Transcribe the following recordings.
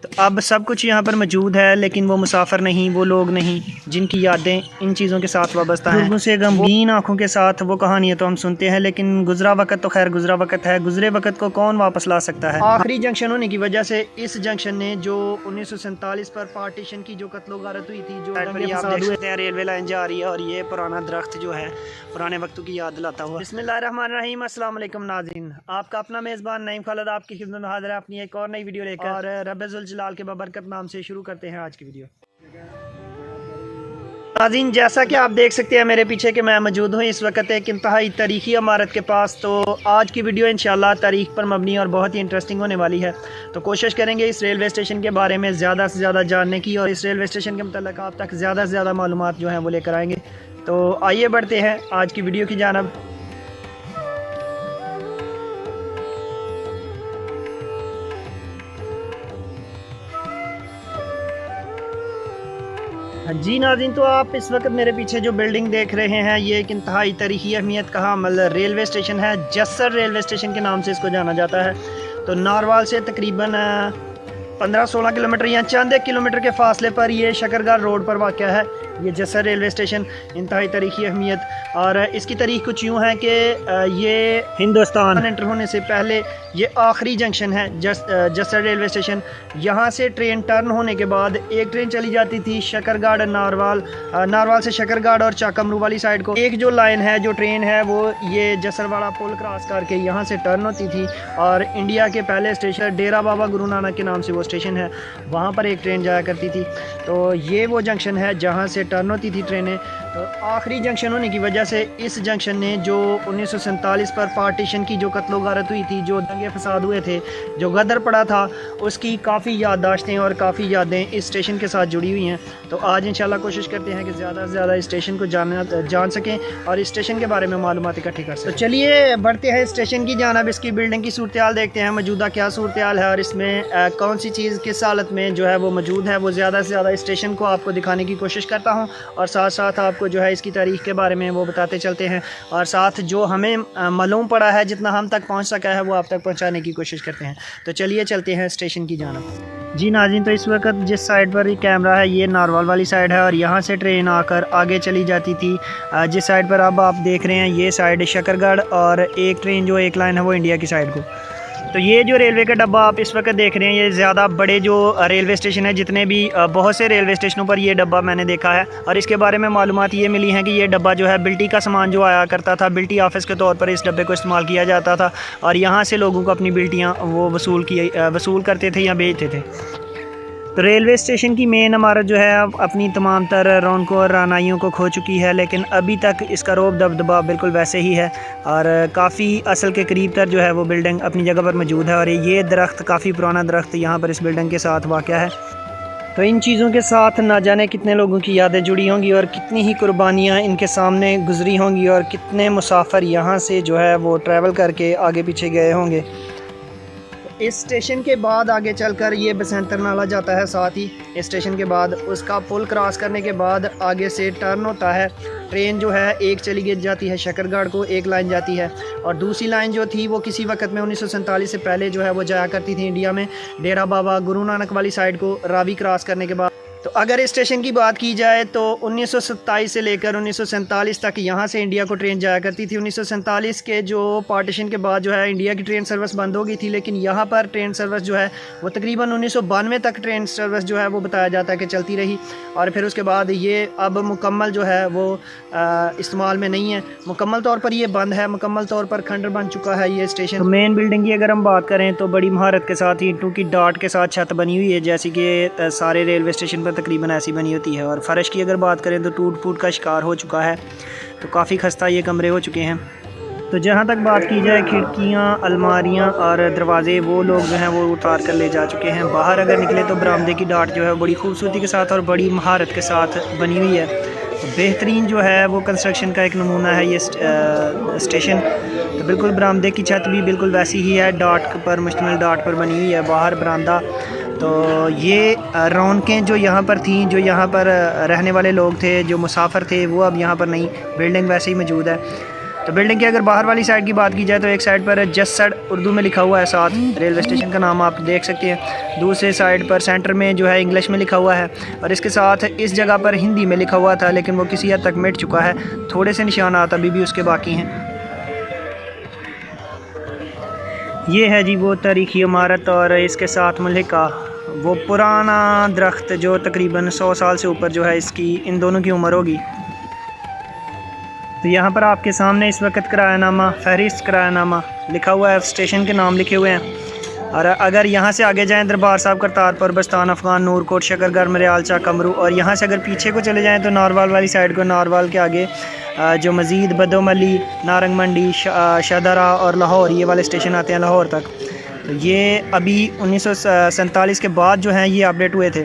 तो अब सब कुछ यहाँ पर मौजूद है, लेकिन वो मुसाफिर नहीं, वो लोग नहीं जिनकी यादें इन चीज़ों के साथ वाबस्ता हैं। से गमगीन आंखों के साथ वो कहानियाँ तो हम सुनते हैं, लेकिन गुजरा वक्त तो खैर गुजरा वक्त है। गुजरे वक्त को कौन वापस ला सकता है। आखिरी जंक्शन होने की वजह से इस जंक्शन ने जो 1947 पर पार्टीशन की जो कत्लो गारत हुई थी, जो रेलवे लाइन जा रही है और ये पुराना दरख्त जो है पुराने वक्तों की याद दिलाता हुआ। बिस्मिल्लाहिर्रहमानिर्रहीम, अस्सलाम वालेकुम नाज़रीन, आपका अपना मेज़बान नईम खालिद आपकी खिदमत में हाज़िर है अपनी एक और नई वीडियो लेकर। और रब्बुल जलाल के बबरकत नाम से शुरू करते हैं आज की वीडियो। नाज़रीन, जैसा कि आप देख सकते हैं मेरे पीछे कि मैं मौजूद हूँ इस वक्त एक इंतहाई तारीखी इमारत के पास। तो आज की वीडियो इंशाल्लाह तारीख पर मबनी और बहुत ही इंटरेस्टिंग होने वाली है। तो कोशिश करेंगे इस रेलवे स्टेशन के बारे में ज़्यादा से ज़्यादा जानने की, और इस रेलवे स्टेशन के मतलब आप तक ज़्यादा से ज़्यादा मालूमात जो हैं वो लेकर आएंगे। तो आइए बढ़ते हैं आज की वीडियो की जानब। जी नाज़रीन, तो आप इस वक्त मेरे पीछे जो बिल्डिंग देख रहे हैं ये एक इंतहाई तारीखी अहमियत का हामिल रेलवे स्टेशन है। जस्सर रेलवे स्टेशन के नाम से इसको जाना जाता है। तो नारवाल से तकरीबन 15-16 किलोमीटर या चंद 1 किलोमीटर के फासले पर ये शकरगार रोड पर वाक़ है ये जस्सर रेलवे स्टेशन। इंतहाई तारीखी अहमियत, और इसकी तारीख कुछ यूँ है कि ये हिंदुस्तान एंटर होने से पहले ये आखिरी जंक्शन है जस्सर रेलवे स्टेशन। यहाँ से ट्रेन टर्न होने के बाद एक ट्रेन चली जाती थी शकरगाड़ नारवाल, नारवाल से शकरगाड़ और चाकमरू वाली साइड को। एक जो लाइन है, जो ट्रेन है, वो ये जस्सर वाला पुल क्रॉस करके यहाँ से टर्न होती थी। और इंडिया के पहले स्टेशन डेरा बाबा गुरु नानक के नाम से वो स्टेशन है, वहाँ पर एक ट्रेन जाया करती थी। तो ये वो जंक्शन है जहाँ से टर्न होती थी ट्रेनें। तो आखिरी जंक्शन होने की वजह से इस जंक्शन ने जो 1947 पर पार्टीशन की जो कत्लो गारत हुई थी, जो दंगे फसाद हुए थे, जो गदर पड़ा था, उसकी काफ़ी याददाश्तें और काफ़ी यादें इस स्टेशन के साथ जुड़ी हुई हैं। तो आज इंशाल्लाह कोशिश करते हैं कि ज़्यादा से ज़्यादा इस स्टेशन को जान सकें और इस स्टेशन के बारे में मालूमात इकट्ठी कर सकें। तो चलिए बढ़ते हैं स्टेशन की जानब। इसकी बिल्डिंग की सूरत हाल देखते हैं, मौजूदा क्या सूरत हाल है और इसमें कौन सी चीज़ किस हालत में जो है वो मौजूद है। वो ज़्यादा से ज़्यादा इस स्टेशन को आपको दिखाने की कोशिश करता हूँ, और साथ साथ आपको जो है इसकी तारीख के बारे में वो बताते चलते हैं, और साथ जो हमें मालूम पड़ा है, जितना हम तक पहुंच सका है, वो आप तक पहुंचाने की कोशिश करते हैं। तो चलिए चलते हैं स्टेशन की जानब। जी नाज़रीन, तो इस वक्त जिस साइड पर ये कैमरा है ये नारवाल वाली साइड है, और यहाँ से ट्रेन आकर आगे चली जाती थी। जिस साइड पर अब आप देख रहे हैं ये साइड शकरगढ़, और एक ट्रेन जो एक लाइन है वो इंडिया की साइड को। तो ये जो रेलवे का डब्बा आप इस वक्त देख रहे हैं, ये ज़्यादा बड़े जो रेलवे स्टेशन है, जितने भी बहुत से रेलवे स्टेशनों पर ये डब्बा मैंने देखा है, और इसके बारे में मालूमात ये मिली है कि ये डब्बा जो है बिल्टी का सामान जो आया करता था, बिल्टी ऑफिस के तौर पर इस डब्बे को इस्तेमाल किया जाता था, और यहाँ से लोगों को अपनी बिल्टियाँ वो वसूल करते थे या बेचते थे। तो रेलवे स्टेशन की मेन इमारत जो है अब अपनी तमाम तर रौनकों और रानाइयों को खो चुकी है, लेकिन अभी तक इसका रोब दबदबा बिल्कुल वैसे ही है, और काफ़ी असल के करीब तर जो है वो बिल्डिंग अपनी जगह पर मौजूद है। और ये दरख्त काफ़ी पुराना दरख्त यहाँ पर इस बिल्डिंग के साथ वाक़ है। तो इन चीज़ों के साथ ना जाने कितने लोगों की यादें जुड़ी होंगी, और कितनी ही कुर्बानियाँ इनके सामने गुजरी होंगी, और कितने मुसाफिर यहाँ से जो है वो ट्रैवल करके आगे पीछे गए होंगे। इस स्टेशन के बाद आगे चलकर ये बसंतर नाला जाता है, साथ ही इस स्टेशन के बाद उसका पुल क्रॉस करने के बाद आगे से टर्न होता है। ट्रेन जो है एक चली जाती है शकरगढ़ को, एक लाइन जाती है, और दूसरी लाइन जो थी वो किसी वक्त में 1947 से पहले जो है वो जाया करती थी इंडिया में, डेरा बाबा गुरु नानक वाली साइड को रावी क्रॉस करने के बाद। तो अगर इस स्टेशन की बात की जाए तो 1927 से लेकर 1947 तक यहाँ से इंडिया को ट्रेन जाया करती थी। 1947 के जो पार्टीशन के बाद जो है इंडिया की ट्रेन सर्विस बंद हो गई थी, लेकिन यहाँ पर ट्रेन सर्विस जो है वो तकरीबन 1992 तक ट्रेन सर्विस जो है वो बताया जाता है कि चलती रही, और फिर उसके बाद ये अब मुकम्मल जो है वो इस्तेमाल में नहीं है। मुकम्मल तौर पर ये बंद है, मुकम्मल तौर पर खंडर बन चुका है ये स्टेशन। तो मेन बिल्डिंग की अगर हम बात करें तो बड़ी महारत के साथ ईंटों की डाट के साथ छत बनी हुई है, जैसे कि सारे रेलवे स्टेशन तकरीबन ऐसी बनी होती है। और फ़र्श की अगर बात करें तो टूट फूट का शिकार हो चुका है, तो काफ़ी खस्ता ये कमरे हो चुके हैं। तो जहाँ तक बात की जाए खिड़कियाँ, अलमारियाँ और दरवाज़े, वो लोग जो हैं वो उतार कर ले जा चुके हैं। बाहर अगर निकले तो बरामदे की डाट जो है बड़ी खूबसूरती के साथ और बड़ी महारत के साथ बनी हुई है। बेहतरीन जो है वो कंस्ट्रक्शन का एक नमूना है ये स्टेशन। तो बिल्कुल बरामदे की छत भी बिल्कुल वैसी ही है, डाट पर मुश्तमिल डाट पर बनी हुई है, बाहर बरामदा। तो ये रौनकें जो यहाँ पर थीं, जो यहाँ पर रहने वाले लोग थे, जो मुसाफिर थे, वो अब यहाँ पर नहीं, बिल्डिंग वैसे ही मौजूद है। तो बिल्डिंग की अगर बाहर वाली साइड की बात की जाए तो एक साइड पर जस्सड़ उर्दू में लिखा हुआ है, साथ रेलवे स्टेशन का नाम आप देख सकते हैं। दूसरे साइड पर सेंटर में जो है इंग्लिश में लिखा हुआ है, और इसके साथ इस जगह पर हिंदी में लिखा हुआ था, लेकिन वो किसी हद तक मिट चुका है। थोड़े से निशानात अभी भी उसके बाकी हैं। ये है जी वो तारीखी इमारत, और इसके साथ मुल्हिका वो पुराना दरख्त जो तकरीबन 100 साल से ऊपर जो है इसकी इन दोनों की उम्र होगी। तो यहाँ पर आपके सामने इस वक्त किरायानामा, फहरिस्त किरायानामा लिखा हुआ है, स्टेशन के नाम लिखे हुए हैं। और अगर यहाँ से आगे जाएं दरबार साहब, करतारपुर, बस्तान अफगान, नूरकोट, शकरगर, मरियालचा, कमरू, और यहाँ से अगर पीछे को चले जाएं तो नारवाल वाली साइड को, नारवाल के आगे जो मज़ीद बदोमली, नारंग मंडी, शदरा और लाहौर, ये वाले स्टेशन आते हैं लाहौर तक। तो ये अभी 1947 के बाद जो हैं ये अपडेट हुए थे।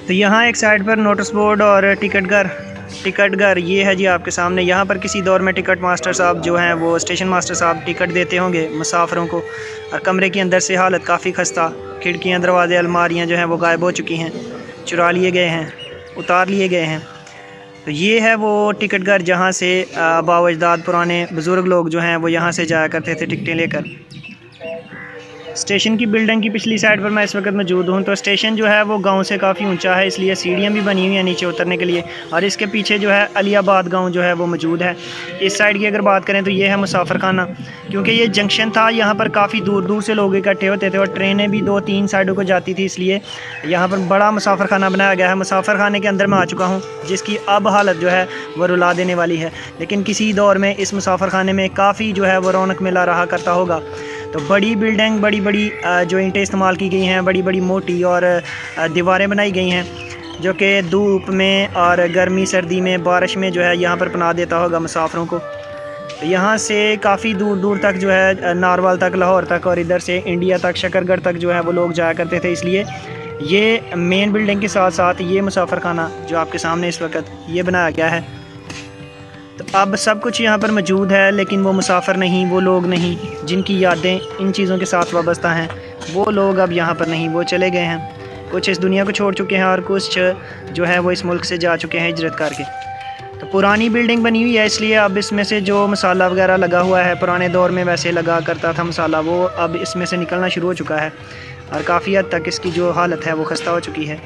तो यहाँ एक साइड पर नोटिस बोर्ड और टिकट घर ये है जी आपके सामने। यहाँ पर किसी दौर में टिकट मास्टर साहब जो हैं वो स्टेशन मास्टर साहब टिकट देते होंगे मुसाफिरों को। और कमरे के अंदर से हालत काफ़ी खस्ता, खिड़कियाँ, दरवाजे, अलमारियाँ जो हैं वो गायब हो चुकी हैं, चुरा लिए गए हैं, उतार लिए गए हैं। तो ये है वो टिकट घर जहाँ से आबा अजदाद पुराने बुज़ुर्ग लोग जो हैं वो यहाँ से जाया करते थे टिकटें लेकर। स्टेशन की बिल्डिंग की पिछली साइड पर मैं इस वक्त मौजूद हूँ। तो स्टेशन जो है वो गांव से काफ़ी ऊंचा है, इसलिए सीढ़ियाँ भी बनी हुई हैं नीचे उतरने के लिए। और इसके पीछे जो है अलियाबाद गांव जो है वो मौजूद है। इस साइड की अगर बात करें तो ये है मुसाफिर खाना, क्योंकि ये जंक्शन था, यहाँ पर काफ़ी दूर दूर से लोग इकट्ठे होते थे और ट्रेनें भी 2-3 साइडों को जाती थी, इसलिए यहाँ पर बड़ा मुसाफिर खाना बनाया गया है। मुसाफिर खाने के अंदर मैं आ चुका हूँ, जिसकी अब हालत जो है वो रुला देने वाली है, लेकिन किसी दौर में इस मुसाफिर खाने में काफ़ी जो है वो रौनक मेला रहा करता होगा। तो बड़ी बिल्डिंग, बड़ी बड़ी जो ईंटें इस्तेमाल की गई हैं, बड़ी बड़ी मोटी, और दीवारें बनाई गई हैं जो कि धूप में और गर्मी, सर्दी में, बारिश में जो है यहाँ पर पनाह देता होगा मुसाफिरों को। तो यहाँ से काफ़ी दूर दूर तक जो है नारवाल तक, लाहौर तक, और इधर से इंडिया तक, शकरगढ़ तक जो है वो लोग जाया करते थे। इसलिए ये मेन बिल्डिंग के साथ साथ ये मुसाफिर खाना जो आपके सामने इस वक्त ये बनाया गया है। तो अब सब कुछ यहाँ पर मौजूद है, लेकिन वो मुसाफिर नहीं, वो लोग नहीं जिनकी यादें इन चीज़ों के साथ वाबस्ता हैं, वो लोग अब यहाँ पर नहीं, वो चले गए हैं। कुछ इस दुनिया को छोड़ चुके हैं और कुछ जो है वो इस मुल्क से जा चुके हैं हिजरत करके। तो पुरानी बिल्डिंग बनी हुई है, इसलिए अब इसमें से जो मसाला वगैरह लगा हुआ है, पुराने दौर में वैसे लगा करता था मसाला, वो अब इसमें से निकलना शुरू हो चुका है और काफ़ी हद तक इसकी जो हालत है वो खस्ता हो चुकी है।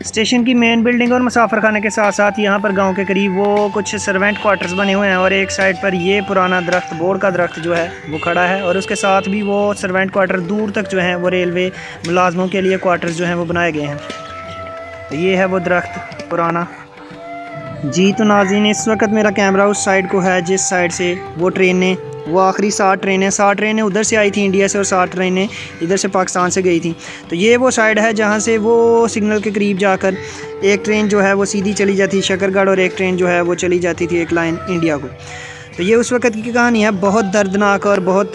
स्टेशन की मेन बिल्डिंग और मुसाफिर खाने के साथ साथ यहाँ पर गांव के करीब वो कुछ सर्वेंट क्वार्टर्स बने हुए हैं, और एक साइड पर ये पुराना दरख्त, बोर्ड का दरख्त जो है वो खड़ा है, और उसके साथ भी वो सर्वेंट क्वार्टर दूर तक जो हैं वो रेलवे मुलाजमों के लिए क्वार्टर्स जो हैं वो बनाए गए हैं। तो ये है वो दरख्त पुराना जी। तो नाज़रीन, इस वक्त मेरा कैमरा उस साइड को है जिस साइड से वो ट्रेनें, वो आखिरी 60 ट्रेनें उधर से आई थी इंडिया से, और 60 ट्रेनें इधर से पाकिस्तान से गई थी। तो ये वो साइड है जहाँ से वो सिग्नल के करीब जाकर एक ट्रेन जो है वो सीधी चली जाती थी शकरगढ़, और एक ट्रेन जो है वो चली जाती थी एक लाइन इंडिया को। तो ये उस वक्त की कहानी है, बहुत दर्दनाक और बहुत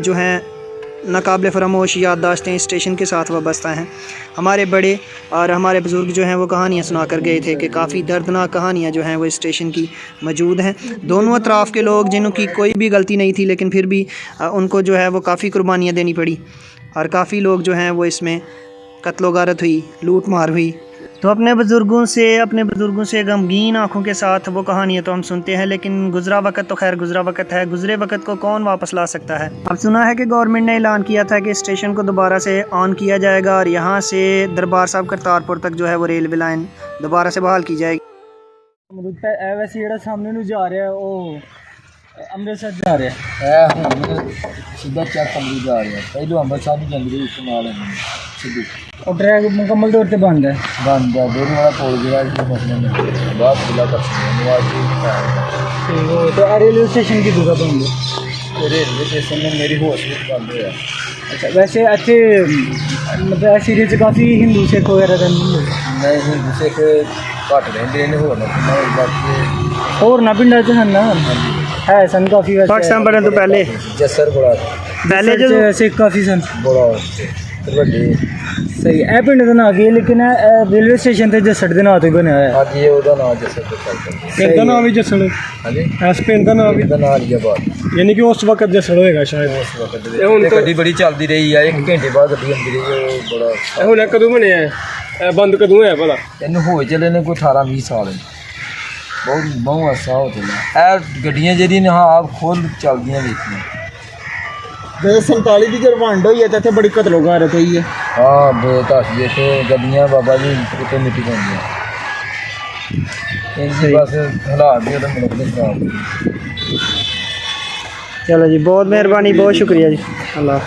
जो है नाकाबिल फरामोश याददाश्तें इस स्टेशन के साथ वाबस्ता हैं। हमारे बड़े और हमारे बुज़ुर्ग जो हैं वो कहानियाँ सुना कर गए थे कि काफ़ी दर्दनाक कहानियाँ जो हैं वो इस स्टेशन की मौजूद हैं। दोनों अतराफ़ के लोग जिनों की कोई भी गलती नहीं थी, लेकिन फिर भी उनको जो है वो काफ़ी कुर्बानियाँ देनी पड़ी, और काफ़ी लोग जो हैं वो इसमें कत्लो गारत हुई, लूट मार हुई। तो अपने बुज़ुर्गों से गमगीन आँखों के साथ वो कहानियाँ तो हम सुनते हैं, लेकिन गुज़रा वक़्त तो खैर गुज़रा वक़्त है, गुज़रे वक़्त को कौन वापस ला सकता है। अब सुना है कि गवर्नमेंट ने ऐलान किया था कि स्टेशन को दोबारा से ऑन किया जाएगा, और यहाँ से दरबार साहब करतारपुर तक जो है वो रेलवे लाइन दोबारा से बहाल की जाएगी। वैसे सामने नूं जा रहा है वो अमृतसर जा रहा है, सीधा चक अमृतसर जा रहा है, पहले अमृतसर नहीं जंगली इस्तेमाल है सीधी, और ट्रैक मुकम्मल तौर पर बंद है दोनों वाला पुल जो बहुत खुला कर तो रेलवे स्टेशन की जगह बंद है, रेलवे स्टेशन में मेरी हॉस्पिटल बंद है। अच्छा, वैसे अच्छे मतलब इस एरिया च काफ़ी हिंदू सिख वगैरह नहीं, हिंदू सिख घट रहिंदे ने, होर ना पिंडा च सन है सन काफ़ी, पाकिस्तान बनने तो पहले जसर बड़ा पहले जो सिख काफ़ी सन बड़ा सही है। पिंड का नाम की, लेकिन रेलवे स्टेशन से जसड़ के नाम तो बने है। हाँ जी, ਉਹਦਾ ਨਾਮ ਜਸੜ ਪਿੰਡ ਦਾ ਨਾਮ ਹੀ ਜਸੜ ਹੈ। ਹਾਂਜੀ, ਇਸ ਪਿੰਡ ਦਾ ਨਾਮ ਅਲੀਆਬਾਦ, ਯਾਨੀ ਕਿ ਉਸ ਵਕਤ ਜਸੜ ਹੋਏਗਾ ਸ਼ਾਇਦ। ਉਸ ਵਕਤ ਤੇ ਹੁਣ ਗੱਡੀ ਬੜੀ ਚੱਲਦੀ ਰਹੀ ਆ, 1 ਘੰਟੇ ਬਾਅਦ ਗੱਡੀ ਆਉਂਦੀ ਰਹੀ, ਉਹ ਬੜਾ। ਹੁਣ ਕਦੋਂ ਬਣਿਆ ਬੰਦ, ਕਦੋਂ ਹੋਇਆ ਭਲਾ? ਇਹਨੂੰ ਹੋਏ ਚਲੇ ਨੇ ਕੋਈ 18-20 ਸਾਲ। बहुत अच्छा होता है गड्डियां जी ने हाँ आप खोल चलदियां देखिए 47 की जब वंड हुई है तो इतने बड़ी कतलो गारत हुई है हाँ बेहतर देखो गड्डियां बाबा जी उत्ते मिट्टी पाਉਂਦੀਆਂ इनसे बस हालात भी तो मुल्क दे खराब चलो जी, बहुत मेहरबानी, बहुत शुक्रिया जी, अल्लाह।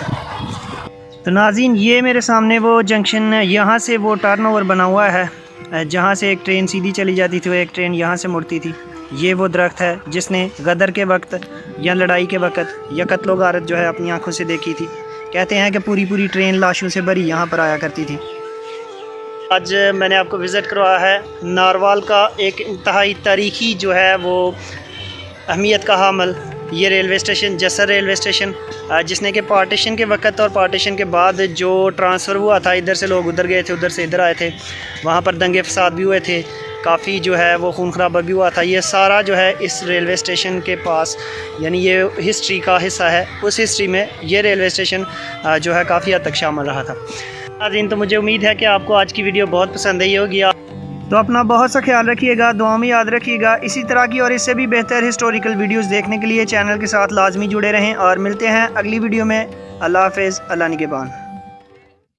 तो नाज़रीन, ये मेरे सामने वो जंक्शन, यहाँ से वो टर्न ओवर बना हुआ है जहाँ से एक ट्रेन सीधी चली जाती थी, वो एक ट्रेन यहाँ से मुड़ती थी। ये वो दरख्त है जिसने गदर के वक्त या लड़ाई के वक्त या कत्लो गारत जो है अपनी आंखों से देखी थी। कहते हैं कि पूरी पूरी ट्रेन लाशों से भरी यहाँ पर आया करती थी। आज मैंने आपको विज़िट करवाया है नारवाल का एक इंतहाई तारीख़ी जो है वो अहमियत का हामिल ये रेलवे स्टेशन, जसर रेलवे स्टेशन, जिसने कि पार्टीशन के वक्त और पार्टीशन के बाद जो ट्रांसफ़र हुआ था, इधर से लोग उधर गए थे, उधर से इधर आए थे, वहाँ पर दंगे फसाद भी हुए थे, काफ़ी जो है वो खून खराबा भी हुआ था। ये सारा जो है इस रेलवे स्टेशन के पास, यानी ये हिस्ट्री का हिस्सा है। उस हिस्ट्री में ये रेलवे स्टेशन जो है काफ़ी हद तक शामिल रहा था। नाज़रीन, तो मुझे उम्मीद है कि आपको आज की वीडियो बहुत पसंद आई होगी। तो अपना बहुत सा ख्याल रखिएगा, दुआ में याद रखिएगा। इसी तरह की और इससे भी बेहतर हिस्टोरिकल वीडियोस देखने के लिए चैनल के साथ लाजमी जुड़े रहें और मिलते हैं अगली वीडियो में। अल्लाह हाफ़िज़, अल्लाह निगहबान।